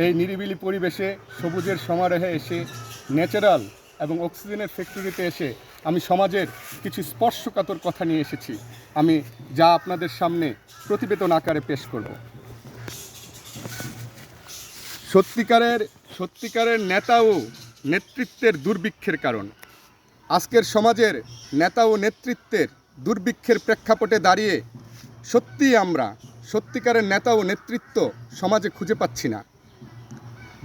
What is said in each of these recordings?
এই নিরিবিলি পরিবেশে সবুজের সমারোহে এসে ন্যাচারাল এবং অক্সিজেনের ফ্যাক্টরিতে এসে আমি সমাজের কিছু স্পর্শকাতর কথা নিয়ে এসেছি, আমি যা আপনাদের সামনে প্রতিবেদন আকারে পেশ করব। সত্যিকারের নেতা ও নেতৃত্বের দুর্ভিক্ষের কারণ। আজকের সমাজের নেতা ও নেতৃত্বের দুর্ভিক্ষের প্রেক্ষাপটে দাঁড়িয়ে আমরা সত্যিকারের নেতা ও নেতৃত্ব সমাজে খুঁজে পাচ্ছি না।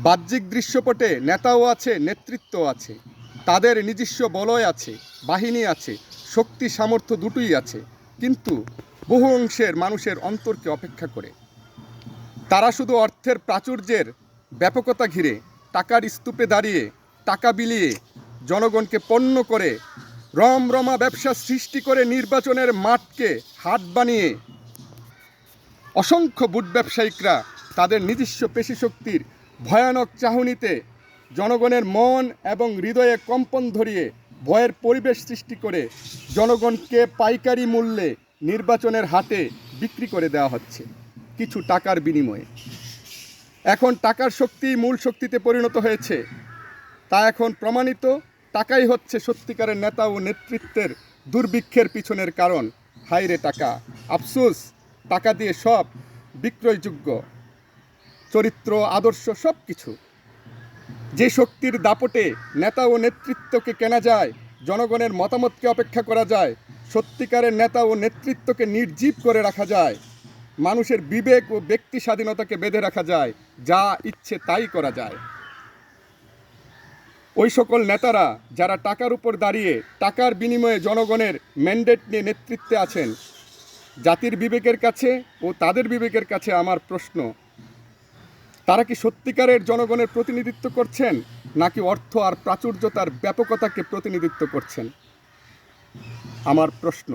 বাহ্যিক দৃশ্যপটে নেতাও আছে, নেতৃত্বও আছে, তাদের নিজস্ব বলয় আছে, বাহিনী আছে, শক্তি সামর্থ্য দুটোই আছে, কিন্তু বহু অংশের মানুষের অন্তরকে অপেক্ষা করে। তারা শুধু অর্থের প্রাচুর্যের ব্যাপকতা ঘিরে টাকার স্তূপে দাঁড়িয়ে টাকা বিলিয়ে জনগণকে পণ্য করে রমরমা ব্যবসা সৃষ্টি করে নির্বাচনের মাঠকে হাট বানিয়ে অসংখ্য বুট ব্যবসায়িকরা তাদের নিজস্ব পেশিশক্তির ভয়ানক চাহনিতে জনগণের মন এবং হৃদয়ে কম্পন ধরিয়ে ভয়ের পরিবেশ সৃষ্টি করে জনগণকে পাইকারি মূল্যে নির্বাচনের হাটে বিক্রি করে দেওয়া হচ্ছে কিছু টাকার বিনিময়ে। এখন টাকার শক্তি মূল শক্তিতে পরিণত হয়েছে, তা এখন প্রমাণিত। টাকাই হচ্ছে সত্যিকারের নেতা ও নেতৃত্বের দুর্ভিক্ষের পিছনের কারণ। হায়রে টাকা, আফসোস, টাকা দিয়ে সব বিক্রয়যোগ্য, চরিত্র, আদর্শ সব কিছু। যে শক্তির দাপটে নেতা ও নেতৃত্বকে কেনা যায়, জনগণের মতামতকে অপেক্ষা করা যায়, সত্যিকারের নেতা ও নেতৃত্বকে নির্জীব করে রাখা যায়, মানুষের বিবেক ও ব্যক্তি স্বাধীনতাকে বেঁধে রাখা যায়, যা ইচ্ছে তাই করা যায়। ওই সকল নেতারা যারা টাকার উপর দাঁড়িয়ে টাকার বিনিময়ে জনগণের ম্যান্ডেট নিয়ে নেতৃত্বে আছেন, জাতির বিবেকের কাছে ও তাদের বিবেকের কাছে আমার প্রশ্ন, তারা কি সত্যিকারের জনগণের প্রতিনিধিত্ব করছেন, নাকি অর্থ আর প্রাচুর্যতার ব্যাপকতাকে প্রতিনিধিত্ব করছেন? আমার প্রশ্ন।